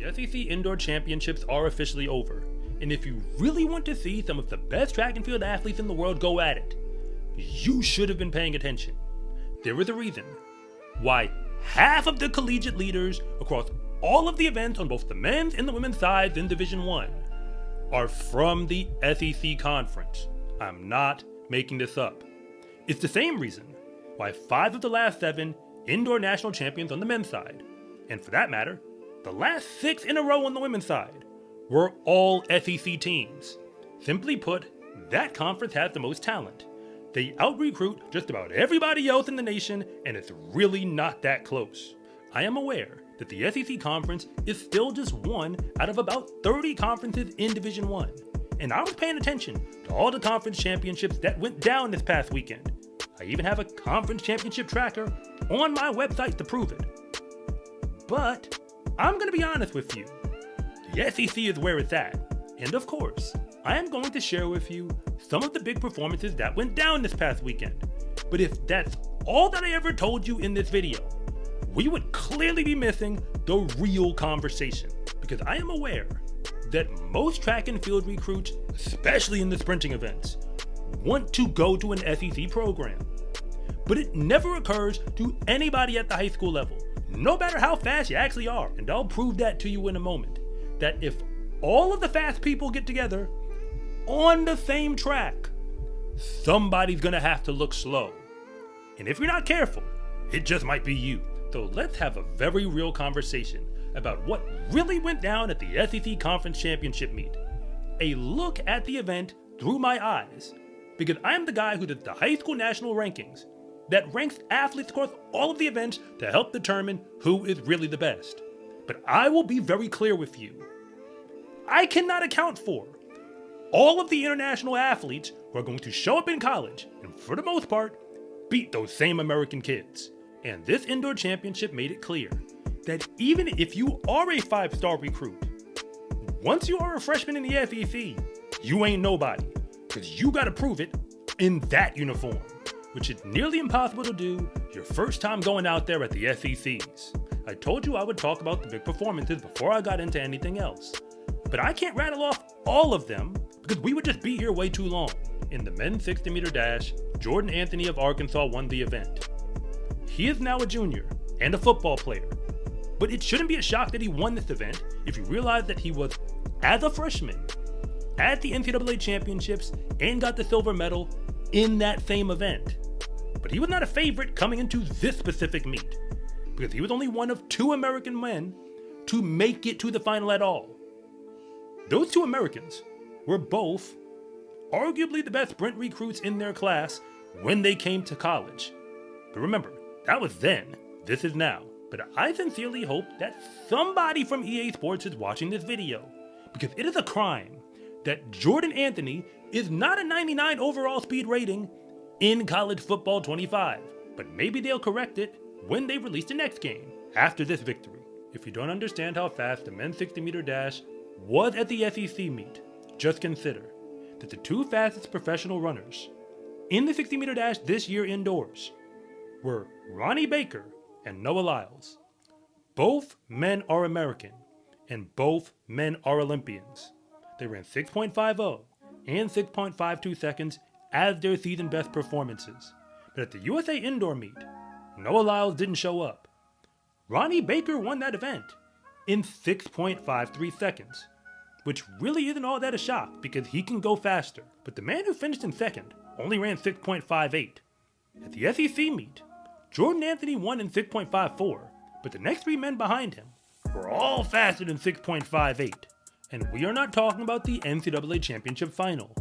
The SEC Indoor Championships are officially over, and if you really want to see some of the best track and field athletes in the world go at it, you should have been paying attention. There is a reason why half of the collegiate leaders across all of the events on both the men's and the women's sides in Division 1 are from the SEC Conference. I'm not making this up. It's the same reason why 5 of the last 7 indoor national champions on the men's side, and for that matter, the last 6 in a row on the women's side, were all SEC teams. Simply put, that conference has the most talent. They out-recruit just about everybody else in the nation, and it's really not that close. I am aware that the SEC Conference is still just one out of about 30 conferences in Division 1, and I was paying attention to all the conference championships that went down this past weekend. I even have a conference championship tracker on my website to prove it. But I'm going to be honest with you. The SEC is where it's at, and of course, I am going to share with you some of the big performances that went down this past weekend. But if that's all that I ever told you in this video, we would clearly be missing the real conversation, because I am aware that most track and field recruits, especially in the sprinting events, want to go to an SEC program. But it never occurs to anybody at the high school level, no matter how fast you actually are, and I'll prove that to you in a moment, that if all of the fast people get together on the same track, somebody's gonna have to look slow. And if you're not careful, it just might be you. So let's have a very real conversation about what really went down at the SEC Conference Championship meet. A look at the event through my eyes, because I am the guy who does the high school national rankings that ranks athletes across all of the events to help determine who is really the best. But I will be very clear with you. I cannot account for all of the international athletes who are going to show up in college and, for the most part, beat those same American kids. And this indoor championship made it clear that even if you are a 5-star recruit, once you are a freshman in the SEC, you ain't nobody, because you gotta prove it in that uniform, which is nearly impossible to do your first time going out there at the SECs. I told you I would talk about the big performances before I got into anything else, but I can't rattle off all of them because we would just be here way too long. In the men's 60-meter dash, Jordan Anthony of Arkansas won the event. He is now a junior and a football player, but it shouldn't be a shock that he won this event if you realize that he was, as a freshman, at the NCAA Championships and got the silver medal in that same event. But he was not a favorite coming into this specific meet, because he was only one of 2 American men to make it to the final at all. Those 2 Americans were both arguably the best sprint recruits in their class when they came to college. But remember, that was then, this is now. But I sincerely hope that somebody from EA Sports is watching this video, because it is a crime that Jordan Anthony is not a 99 overall speed rating in college football 25. But maybe they'll correct it when they release the next game after this victory. If you don't understand how fast the men's 60-meter dash was at the SEC meet, just consider that the 2 fastest professional runners in the 60-meter dash this year indoors were Ronnie Baker and Noah Lyles. Both men are American, and both men are Olympians. They ran 6.50 and 6.52 seconds as their season best performances. But at the USA Indoor meet, Noah Lyles didn't show up. Ronnie Baker won that event in 6.53 seconds, which really isn't all that a shock because he can go faster. But the man who finished in second only ran 6.58. At the SEC meet, Jordan Anthony won in 6.54, but the next 3 men behind him were all faster than 6.58. And we are not talking about the NCAA Championship final.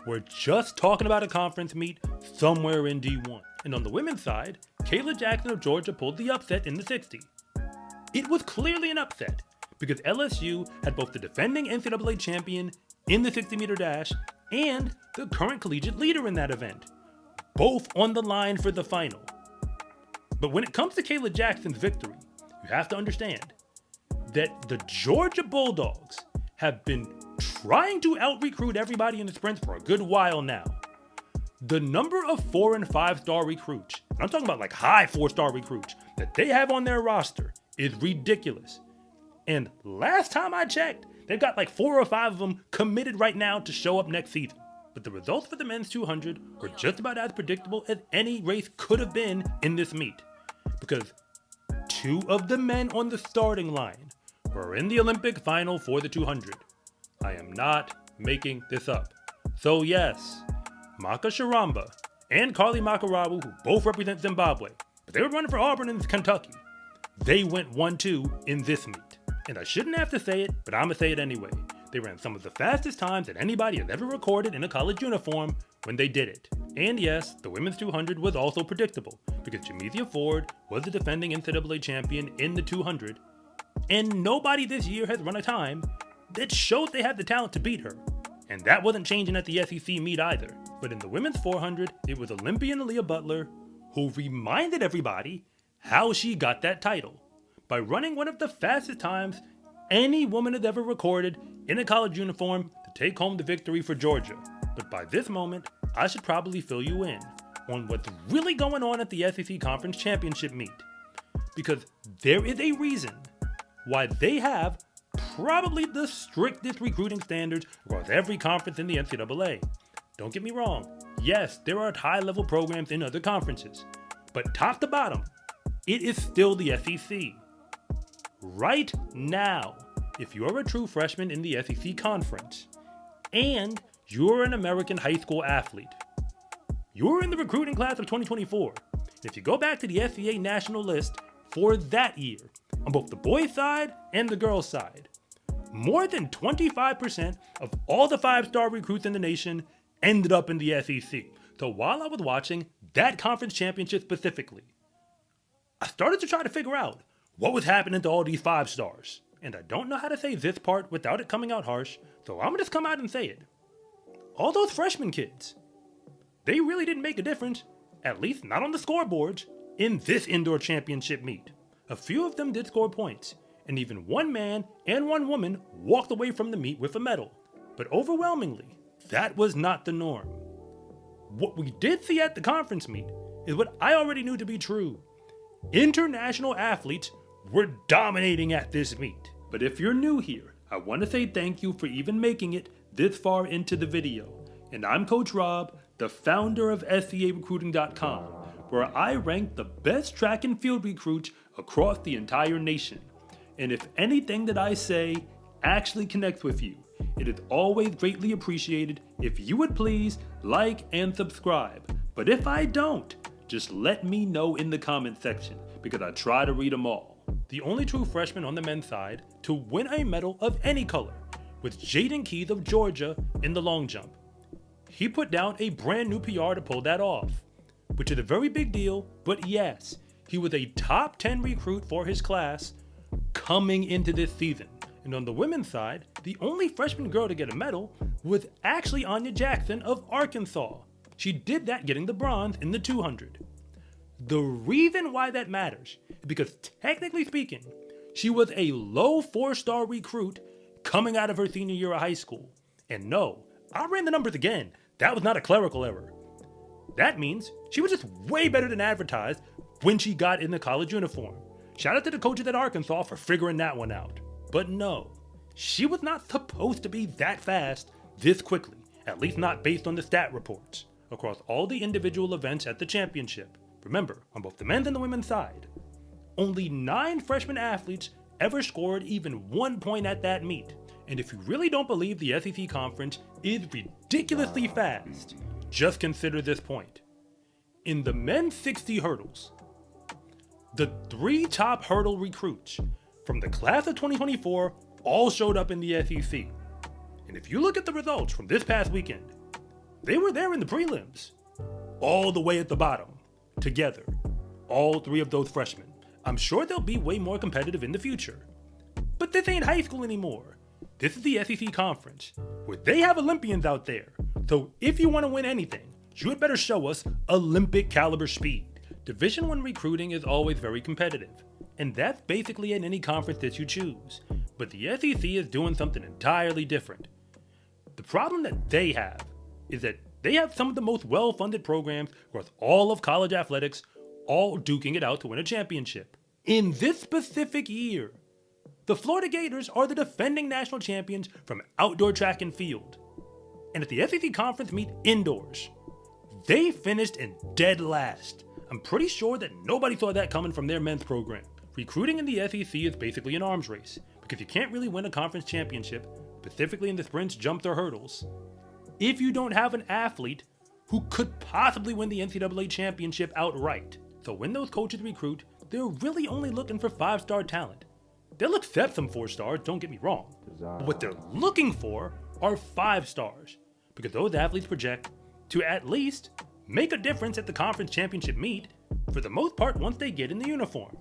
We're just talking about a conference meet somewhere in D1. And on the women's side, Kayla Jackson of Georgia pulled the upset in the 60. It was clearly an upset because LSU had both the defending NCAA champion in the 60-meter dash and the current collegiate leader in that event, both on the line for the final. But when it comes to Kayla Jackson's victory, you have to understand that the Georgia Bulldogs have been trying to out-recruit everybody in the sprints for a good while now. The number of 4- and 5-star recruits, and I'm talking about like high 4-star recruits, that they have on their roster is ridiculous. And last time I checked, they've got like 4 or 5 of them committed right now to show up next season. But the results for the men's 200 were just about as predictable as any race could have been in this meet. Because 2 of the men on the starting line were in the Olympic final for the 200. I am not making this up. So yes, Maka Sharamba and Carly Makarawu, who both represent Zimbabwe, but they were running for Auburn and Kentucky, they went 1-2 in this meet. And I shouldn't have to say it, but I'm gonna say it anyway. They ran some of the fastest times that anybody has ever recorded in a college uniform when they did it. And yes, the women's 200 was also predictable, because Jamisia Ford was the defending NCAA champion in the 200, and nobody this year has run a time that showed they had the talent to beat her. And that wasn't changing at the SEC meet either. But in the women's 400, it was Olympian Aaliyah Butler who reminded everybody how she got that title, by running one of the fastest times any woman has ever recorded in a college uniform to take home the victory for Georgia. But by this moment, I should probably fill you in on what's really going on at the SEC Conference Championship meet. Because there is a reason why they have probably the strictest recruiting standards across every conference in the NCAA. Don't get me wrong, yes, there are high-level programs in other conferences, but top to bottom, it is still the SEC. Right now, if you're a true freshman in the SEC Conference, and you're an American high school athlete, you're in the recruiting class of 2024, and if you go back to the SCA national list for that year, on both the boys' side and the girls' side, more than 25% of all the 5-star recruits in the nation ended up in the SEC. So while I was watching that conference championship specifically, I started to try to figure out what was happening to all these 5-stars. And I don't know how to say this part without it coming out harsh, so I'm gonna just come out and say it. All those freshman kids, they really didn't make a difference, at least not on the scoreboards, in this indoor championship meet. A few of them did score points, and even one man and one woman walked away from the meet with a medal. But overwhelmingly, that was not the norm. What we did see at the conference meet is what I already knew to be true. International athletes were dominating at this meet. But if you're new here, I want to say thank you for even making it this far into the video. And I'm Coach Rob, the founder of SCARecruiting.com, where I rank the best track and field recruits across the entire nation. And if anything that I say actually connects with you, it is always greatly appreciated if you would please like and subscribe. But if I don't, just let me know in the comment section, because I try to read them all. The only true freshman on the men's side to win a medal of any color was Jaden Keys of Georgia in the long jump. He put down a brand new PR to pull that off, which is a very big deal, but yes, he was a top 10 recruit for his class coming into this season. And on the women's side, the only freshman girl to get a medal was actually Anya Jackson of Arkansas. She did that getting the bronze in the 200. The reason why that matters is because, technically speaking, she was a low 4-star recruit coming out of her senior year of high school. And no, I ran the numbers again. That was not a clerical error. That means she was just way better than advertised when she got in the college uniform. Shout out to the coaches at Arkansas for figuring that one out. But no, she was not supposed to be that fast this quickly, at least not based on the stat reports, across all the individual events at the championship. Remember, on both the men's and the women's side, only 9 freshman athletes ever scored even 1 point at that meet. And if you really don't believe the SEC Conference is ridiculously fast, just consider this point. In the men's 60 hurdles, the 3 top hurdle recruits from the class of 2024 all showed up in the SEC. And if you look at the results from this past weekend, they were there in the prelims, all the way at the bottom, together, all 3 of those freshmen. I'm sure they'll be way more competitive in the future. But this ain't high school anymore. This is the SEC Conference, where they have Olympians out there. So if you want to win anything, you had better show us Olympic caliber speed. Division I recruiting is always very competitive, and that's basically in any conference that you choose. But the SEC is doing something entirely different. The problem that they have is that they have some of the most well-funded programs across all of college athletics, all duking it out to win a championship. In this specific year, The Florida Gators are the defending national champions from outdoor track and field. And at the SEC Conference meet indoors, they finished in dead last. I'm pretty sure that nobody saw that coming from their men's program. Recruiting in the SEC is basically an arms race, because you can't really win a conference championship, specifically in the sprints, jumps, or hurdles, if you don't have an athlete who could possibly win the NCAA championship outright. So when those coaches recruit, they're really only looking for 5-star talent. They'll accept some 4-stars, don't get me wrong. But what they're looking for are 5 stars, because those athletes project to at least make a difference at the conference championship meet, for the most part once they get in the uniform.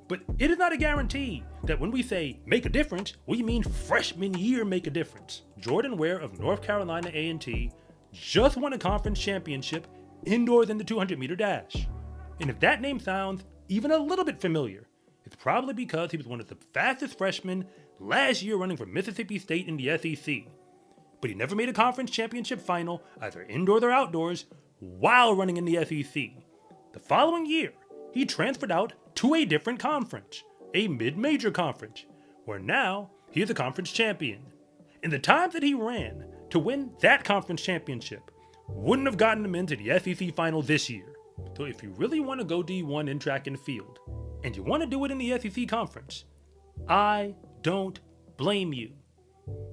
But it is not a guarantee that when we say make a difference, we mean freshman year make a difference. Jordan Ware of North Carolina A&T just won a conference championship indoors in the 200-meter dash. And if that name sounds even a little bit familiar, it's probably because he was one of the fastest freshmen last year running for Mississippi State in the SEC. But he never made a conference championship final, either indoors or outdoors, while running in the SEC. The following year, he transferred out to a different conference, a mid-major conference, where now he is a conference champion. And the time that he ran to win that conference championship wouldn't have gotten him into the SEC final this year. So if you really want to go D1 in track and field, and you want to do it in the SEC conference, I don't blame you.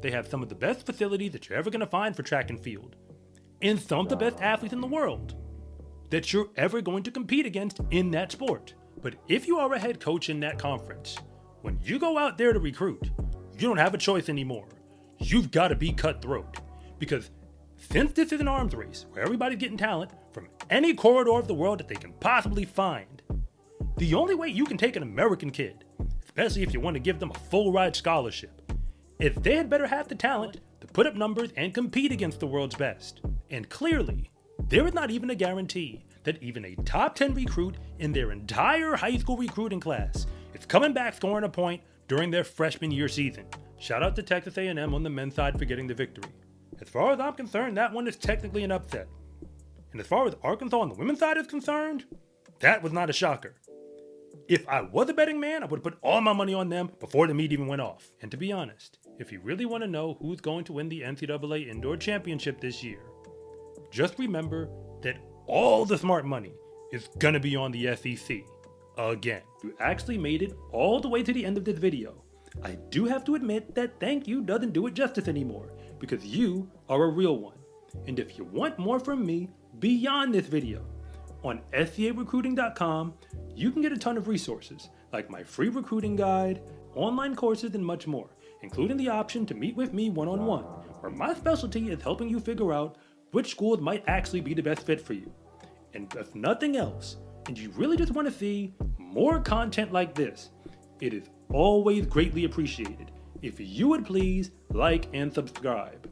They have some of the best facilities that you're ever going to find for track and field, and some of the best athletes in the world that you're ever going to compete against in that sport. But if you are a head coach in that conference, when you go out there to recruit, you don't have a choice anymore. You've got to be cutthroat. Because since this is an arms race where everybody's getting talent from any corridor of the world that they can possibly find, the only way you can take an American kid, especially if you want to give them a full ride scholarship, is they had better have the talent to put up numbers and compete against the world's best. And clearly, there is not even a guarantee that even a top 10 recruit in their entire high school recruiting class is coming back scoring a point during their freshman year season. Shout out to Texas A&M on the men's side for getting the victory. As far as I'm concerned, that one is technically an upset. And as far as Arkansas on the women's side is concerned, that was not a shocker. If I was a betting man, I would have put all my money on them before the meet even went off. And to be honest, if you really want to know who's going to win the NCAA Indoor Championship this year, just remember that all the smart money is gonna be on the SEC. Again, you actually made it all the way to the end of this video. I do have to admit that thank you doesn't do it justice anymore, because you are a real one. And if you want more from me beyond this video, on SCArecruiting.com, you can get a ton of resources, like my free recruiting guide, online courses, and much more, including the option to meet with me one-on-one, where my specialty is helping you figure out which schools might actually be the best fit for you. And if nothing else, and you really just want to see more content like this, it is always greatly appreciated if you would please like and subscribe.